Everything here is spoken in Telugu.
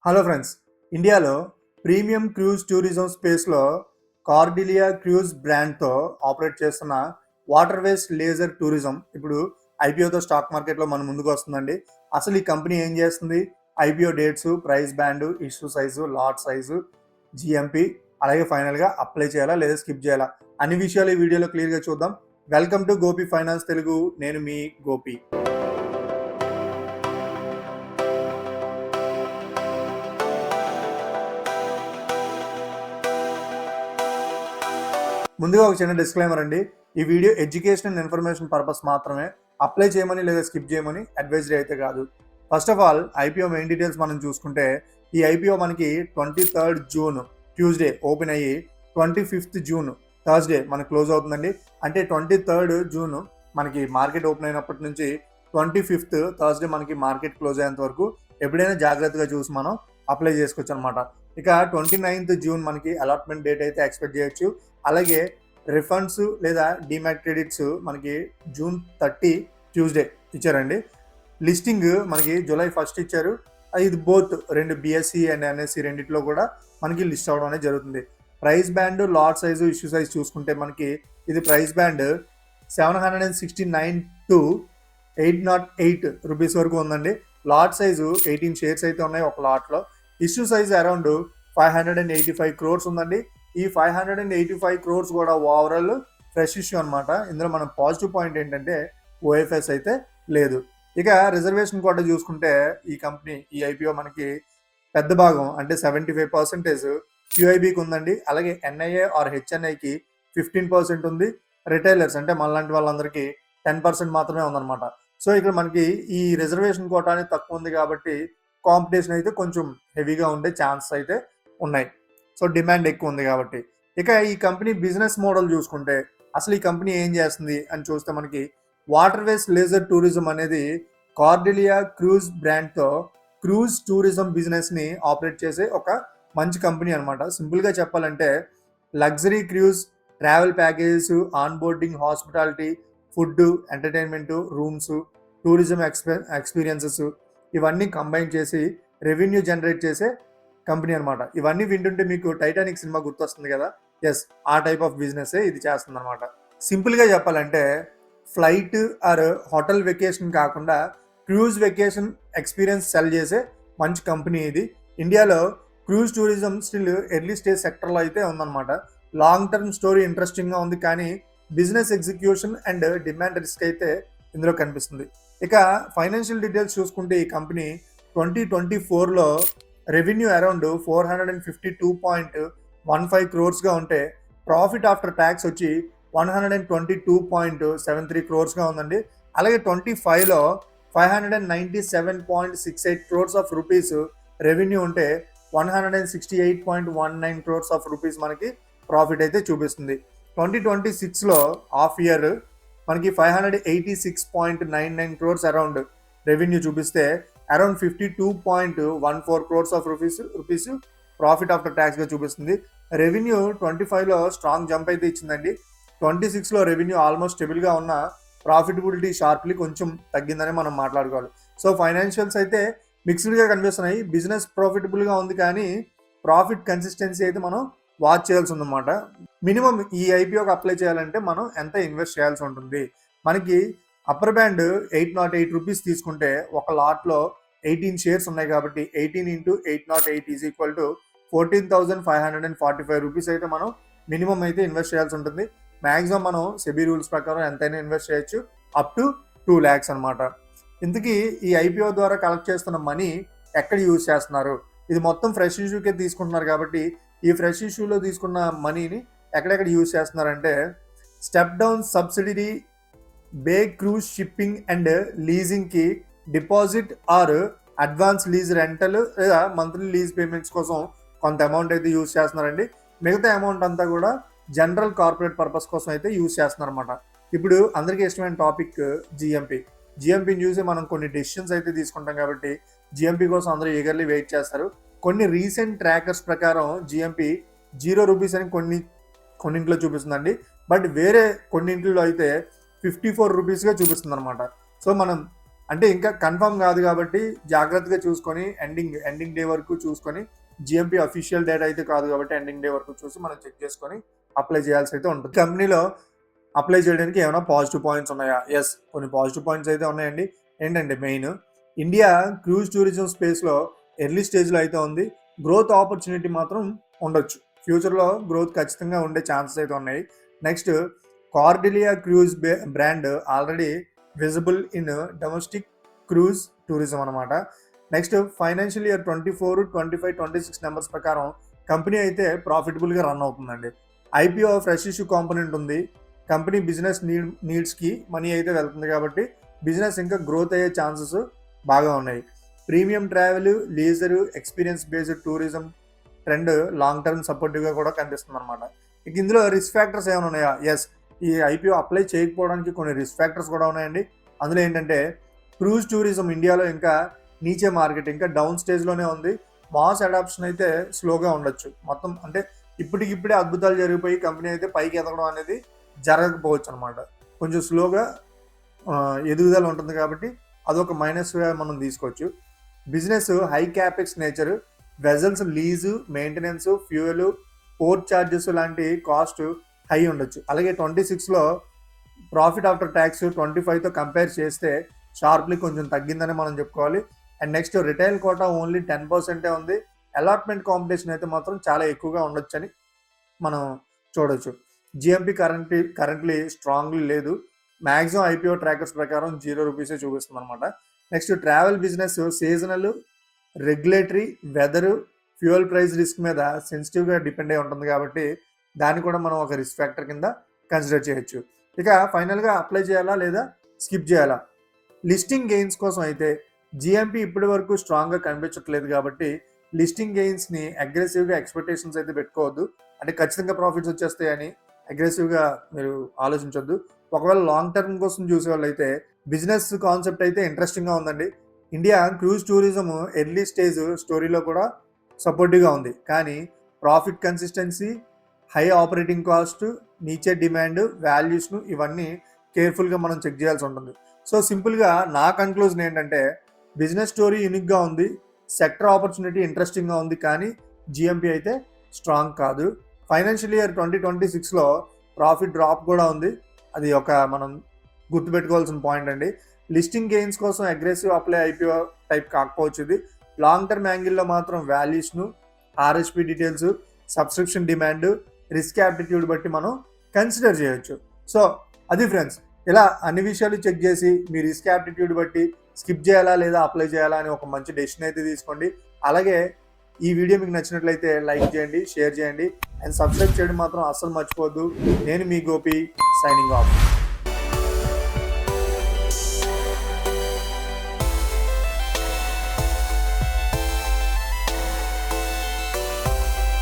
హలో ఫ్రెండ్స్, ఇండియాలో ప్రీమియం క్రూజ్ టూరిజం స్పేస్లో కార్డిలియా క్రూజ్ బ్రాండ్తో ఆపరేట్ చేస్తున్న వాటర్వేస్ లేజర్ టూరిజం ఇప్పుడు ఐపీఓతో స్టాక్ మార్కెట్లో మన ముందుకు వస్తుందండి. అసలు ఈ కంపెనీ ఏం చేస్తుంది, IPO dates, price band, issue size, lot size, GMP, అలాగే ఫైనల్గా అప్లై చేయాలా లేదా స్కిప్ చేయాలా అన్ని విషయాలు ఈ వీడియోలో క్లియర్గా చూద్దాం. Welcome to Gopi finance Telugu. నేను మీ గోపి. ముందుగా ఒక చిన్న డిస్క్లైమర్ అండి. ఈ video education and information purpose మాత్రమే. అప్లై చేయమని లేదా స్కిప్ చేయమని అడ్వైజరీ అయితే కాదు. First of all IPO main details మనం చూసుకుంటే, ఈ ఐపీఓ మనకి 23rd June ట్యూస్డే ఓపెన్ అయ్యి 25th June థర్స్డే మనకి క్లోజ్ అవుతుందండి. అంటే 23rd June మనకి మార్కెట్ ఓపెన్ అయినప్పటి నుంచి 25th థర్స్డే మనకి మార్కెట్ క్లోజ్ అయ్యేంత వరకు ఎప్పుడైనా జాగ్రత్తగా చూసి మనం అప్లై చేసుకోవచ్చు అనమాట. ఇక 29th June మనకి అలాట్మెంట్ డేట్ అయితే ఎక్స్పెక్ట్ చేయొచ్చు. అలాగే రిఫండ్స్ లేదా డిమాట్ క్రెడిట్స్ మనకి June 30 ట్యూస్డే ఇచ్చారండి. లిస్టింగ్ మనకి July 1 ఇచ్చారు. ఇది బోత్ రెండు బిఎస్సి అండ్ ఎన్ఎస్సి రెండిట్లో కూడా మనకి లిస్ట్ అవడం అనేది జరుగుతుంది. Price band, lot size, issue size చూసుకుంటే మనకి ఇది ప్రైస్ బ్యాండ్ 769 to 808 రూపీస్ వరకు ఉందండి. లాట్ సైజు 18 షేర్స్ అయితే ఉన్నాయి ఒక లాట్లో. ఇష్యూ సైజ్ అరౌండ్ 585 crores ఉందండి. ఈ 585 crores కూడా ఓవరాల్ ఫ్రెష్ ఇష్యూ అనమాట. ఇందులో మనం పాజిటివ్ పాయింట్ ఏంటంటే ఓఎఫ్ఎస్ అయితే లేదు. ఇక రిజర్వేషన్ కోటా చూసుకుంటే ఈ కంపెనీ ఈ ఐపీఓ మనకి పెద్ద భాగం అంటే 75% క్యూఐబీకి ఉందండి. అలాగే ఎన్ఐఏ ఆర్ హెచ్ఎన్ఐకి 15% ఉంది. రిటైలర్స్ అంటే మనలాంటి వాళ్ళందరికీ 10% మాత్రమే ఉందన్నమాట. సో ఇక్కడ మనకి ఈ రిజర్వేషన్ కోటా అనేది తక్కువ ఉంది కాబట్టి కాంపిటీషన్ అయితే కొంచెం హెవీగా ఉండే ఛాన్సెస్ అయితే ఉన్నాయి. సో డిమాండ్ ఎక్కువ ఉంది కాబట్టి. ఇక ఈ కంపెనీ బిజినెస్ మోడల్ చూసుకుంటే అసలు ఈ కంపెనీ ఏం చేస్తుంది అని చూస్తే మనకి వాటర్వేస్ లేజర్ టూరిజం అనేది కార్డిలియా క్రూజ్ బ్రాండ్తో క్రూజ్ టూరిజం బిజినెస్ని ఆపరేట్ చేసే ఒక మంచి కంపెనీ అనమాట. సింపుల్గా చెప్పాలంటే luxury cruise, travel packages, on boarding, hospitality, food, entertainment, rooms, tourism experiences ఇవన్నీ కంబైన్ చేసి రెవెన్యూ జనరేట్ చేసే కంపెనీ అనమాట. ఇవన్నీ వింటుంటే మీకు టైటానిక్ సినిమా గుర్తొస్తుంది కదా. ఎస్, ఆ టైప్ ఆఫ్ బిజినెస్ ఇది చేస్తుంది అనమాట. సింపుల్గా చెప్పాలంటే ఫ్లైట్ ఆర్ హోటల్ వెకేషన్ కాకుండా క్రూజ్ వెకేషన్ ఎక్స్పీరియన్స్ సెల్ చేసే మంచి కంపెనీ ఇది. ఇండియాలో cruise tourism still early stage సెక్టర్లో అయితే ఉందన్నమాట. లాంగ్ టర్మ్ స్టోరీ ఇంట్రెస్టింగ్గా ఉంది, కానీ business execution and demand risk అయితే ఇందులో కనిపిస్తుంది. ఇక ఫైనాన్షియల్ డీటెయిల్స్ చూసుకుంటే ఈ కంపెనీ 2024లో రెవెన్యూ అరౌండ్ 452.15 crores ఉంటే ప్రాఫిట్ ఆఫ్టర్ ట్యాక్స్ వచ్చి 122.73 crores ఉందండి. అలాగే 25లో 597.68 crores ఆఫ్ రూపీస్ రెవెన్యూ ఉంటే 168.19 crores ఆఫ్ రూపీస్ మనకి ప్రాఫిట్ అయితే చూపిస్తుంది. 2026లో హాఫ్ ఇయర్ మనకి 586.99 crores అరౌండ్ రెవెన్యూ చూపిస్తే around 52.14 crores of rupees profit after ట్యాక్స్గా చూపిస్తుంది. రెవెన్యూ 25లో స్ట్రాంగ్ జంప్ అయితే ఇచ్చిందండి. 26లో రెవెన్యూ ఆల్మోస్ట్ స్టెబుల్గా ఉన్న ప్రాఫిటబిలిటీ షార్ప్లీ కొంచెం తగ్గిందని మనం మాట్లాడుకోవాలి. సో ఫైనాన్షియల్స్ అయితే మిక్స్డ్గా కనిపిస్తున్నాయి. బిజినెస్ ప్రాఫిటబుల్గా ఉంది, కానీ ప్రాఫిట్ కన్సిస్టెన్సీ అయితే మనం వాచ్ చేయాల్సి ఉందన్నమాట. మినిమం ఈ ఐపీఓకి అప్లై చేయాలంటే మనం ఎంత ఇన్వెస్ట్ చేయాల్సి ఉంటుంది. మనకి అప్పర్ బ్యాండ్ 808 రూపీస్ తీసుకుంటే ఒక లాట్లో 18 షేర్స్ ఉన్నాయి కాబట్టి 18 into 808 is equal to 14,545 rupees అయితే మనం మినిమం అయితే ఇన్వెస్ట్ చేయాల్సి ఉంటుంది. మ్యాక్సిమం మనం సెబీ రూల్స్ ప్రకారం ఎంతైనా ఇన్వెస్ట్ చేయొచ్చు, అప్ టు 2 lakhs అనమాట. ఇంతకీ ఈ ఐపీఓ ద్వారా కలెక్ట్ చేస్తున్న మనీ ఎక్కడ యూజ్ చేస్తున్నారు? ఇది మొత్తం ఫ్రెష్ ఇష్యూకే తీసుకుంటున్నారు కాబట్టి ఈ ఫ్రెష్ ఇష్యూలో తీసుకున్న మనీని ఎక్కడెక్కడ యూజ్ చేస్తున్నారంటే step down subsidy, bay cruise shipping and లీజింగ్కి deposit or advance lease rental లేదా మంత్లీ లీజ్ పేమెంట్స్ కోసం కొంత అమౌంట్ అయితే యూజ్ చేస్తున్నారండి. మిగతా అమౌంట్ అంతా కూడా జనరల్ కార్పొరేట్ పర్పస్ కోసం అయితే యూజ్ చేస్తున్నారు అనమాట. ఇప్పుడు అందరికీ ఇష్టమైన టాపిక్ జిఎంపీని చూసి మనం కొన్ని డెసిషన్స్ అయితే తీసుకుంటాం కాబట్టి జిఎంపీ కోసం అందరూ ఈగర్లీ వెయిట్ చేస్తారు. కొన్ని రీసెంట్ ట్రాకర్స్ ప్రకారం జిఎంపీ 0 రూపీస్ అని కొన్నింట్లో చూపిస్తుందండి. బట్ వేరే కొన్నింట్లో అయితే 54 రూపీస్గా చూపిస్తుంది అనమాట. సో మనం అంటే ఇంకా కన్ఫర్మ్ కాదు కాబట్టి జాగ్రత్తగా చూసుకొని ఎండింగ్ డే వరకు చూసుకొని, జిఎంపీ అఫీషియల్ డేట్ అయితే కాదు కాబట్టి ఎండింగ్ డే వరకు చూసి మనం చెక్ చేసుకొని అప్లై చేయాల్సి అయితే ఉంటుంది. కంపెనీలో అప్లై చేయడానికి ఏమైనా పాజిటివ్ పాయింట్స్ ఉన్నాయా? ఎస్, కొన్ని పాజిటివ్ పాయింట్స్ అయితే ఉన్నాయండి. ఏంటంటే మెయిన్, ఇండియా క్రూజ్ టూరిజం స్పేస్లో ఎర్లీ స్టేజ్లో అయితే ఉంది. గ్రోత్ ఆపర్చునిటీ మాత్రం ఉండొచ్చు. ఫ్యూచర్లో గ్రోత్ ఖచ్చితంగా ఉండే ఛాన్సెస్ అయితే ఉన్నాయి. Next, Cordelia cruise brand already visible in domestic cruise tourism అనమాట. నెక్స్ట్, ఫైనాన్షియల్ ఇయర్ 24, 25, 26 నెంబర్స్ ప్రకారం కంపెనీ అయితే ప్రాఫిటబుల్గా రన్ అవుతుందండి. ఐపీఓ ఫ్రెష్ ఇష్యూ కాంపోనెంట్ ఉంది. కంపెనీ బిజినెస్ నీడ్స్కి మనీ అయితే వెళ్తుంది కాబట్టి బిజినెస్ ఇంకా గ్రోత్ అయ్యే ఛాన్సెస్ బాగా ఉన్నాయి. Premium travel, leisure, experience based tourism trend long term సపోర్టివ్గా కూడా కనిపిస్తుంది అనమాట. ఇక ఇందులో రిస్క్ ఫ్యాక్టర్స్ ఏమైనా ఉన్నాయా? ఎస్, ఈ ఐపీఓ అప్లై చేయకపోవడానికి కొన్ని రిస్క్ ఫ్యాక్టర్స్ కూడా ఉన్నాయండి. అందులో ఏంటంటే, క్రూజ్ టూరిజం ఇండియాలో ఇంకా నీచే మార్కెట్, ఇంకా డౌన్ స్టేజ్లోనే ఉంది. మాస్ అడాప్షన్ అయితే స్లోగా ఉండొచ్చు. మొత్తం అంటే ఇప్పటికిప్పుడే అద్భుతాలు జరిగిపోయి కంపెనీ అయితే పైకి ఎదగడం అనేది జరగకపోవచ్చు అనమాట. కొంచెం స్లోగా ఎదుగుదల ఉంటుంది కాబట్టి అదొక మైనస్గా మనం తీసుకోవచ్చు. Business high capex nature, vessels lease, maintenance, fuel, port charges లాంటి కాస్ట్ హై ఉండొచ్చు. అలాగే 26లో ప్రాఫిట్ ఆఫ్టర్ ట్యాక్స్ 25తో కంపేర్ చేస్తే షార్ప్లీ కొంచెం తగ్గిందని మనం చెప్పుకోవాలి. And next, retail quota only 10% ఉంది. అలాట్మెంట్ కాంపిటీషన్ అయితే మాత్రం చాలా ఎక్కువగా ఉండొచ్చని మనం చూడొచ్చు. జిఎంపీ కరెంట్లీ స్ట్రాంగ్లీ లేదు. మ్యాక్సిమం ఐపీఓ ట్రాకర్స్ ప్రకారం 0 రూపీసే చూపిస్తుంది అనమాట. Next, travel business seasonal, regulatory, weather, fuel price risk మీద సెన్సిటివ్గా డిపెండ్ అయి ఉంటుంది కాబట్టి దాన్ని కూడా మనం ఒక రిస్క్ ఫ్యాక్టర్ కింద కన్సిడర్ చేయొచ్చు. ఇక ఫైనల్గా అప్లై చేయాలా లేదా స్కిప్ చేయాలా? లిస్టింగ్ గెయిన్స్ కోసం అయితే జిఎంపీ ఇప్పటి వరకు స్ట్రాంగ్గా కనిపించట్లేదు కాబట్టి లిస్టింగ్ గెయిన్స్ని అగ్రెసివ్గా ఎక్స్పెక్టేషన్స్ అయితే పెట్టుకోవద్దు. అంటే ఖచ్చితంగా ప్రాఫిట్స్ వచ్చేస్తాయని అగ్రెసివ్గా మీరు ఆలోచించొద్దు. ఒకవేళ లాంగ్ టర్మ్ కోసం చూసే వాళ్ళు అయితే బిజినెస్ కాన్సెప్ట్ అయితే ఇంట్రెస్టింగ్గా ఉందండి. India cruise tourism early stage స్టోరీలో కూడా సపోర్టివ్గా ఉంది. కానీ profit consistency, high operating cost, niche demand, వాల్యూస్ను ఇవన్నీ కేర్ఫుల్గా మనం చెక్ చేయాల్సి ఉంటుంది. సో సింపుల్గా నా కన్క్లూజన్ ఏంటంటే, బిజినెస్ స్టోరీ యూనిక్గా ఉంది, సెక్టర్ ఆపర్చునిటీ ఇంట్రెస్టింగ్గా ఉంది, కానీ జిఎంపీ అయితే స్ట్రాంగ్ కాదు. ఫైనాన్షియల్ ఇయర్ 2026లో ప్రాఫిట్ డ్రాప్ కూడా ఉంది. అది ఒక మనం గుర్తుపెట్టుకోవాల్సిన పాయింట్ అండి. లిస్టింగ్ గెయిన్స్ కోసం అగ్రెసివ్ అప్లై ఐపీఓ టైప్ కాకపోవచ్చు ఇది. లాంగ్ టర్మ్ యాంగిల్లో మాత్రం వాల్యూస్ను, RSP details, subscription demand, risk aptitude బట్టి మనం కన్సిడర్ చేయొచ్చు. సో అది ఫ్రెండ్స్, ఇలా అన్ని విషయాలు చెక్ చేసి మీ రిస్క్ యాప్టిట్యూడ్ బట్టి స్కిప్ చేయాలా లేదా అప్లై చేయాలా అని ఒక మంచి డెసిషన్ అయితే తీసుకోండి. అలాగే ఈ వీడియో మీకు నచ్చినట్లయితే లైక్ చేయండి, షేర్ చేయండి అండ్ సబ్స్క్రైబ్ చేయడం మాత్రం అస్సలు మర్చిపోవద్దు. నేను మీ గోపి, సైనింగ్ ఆఫ్.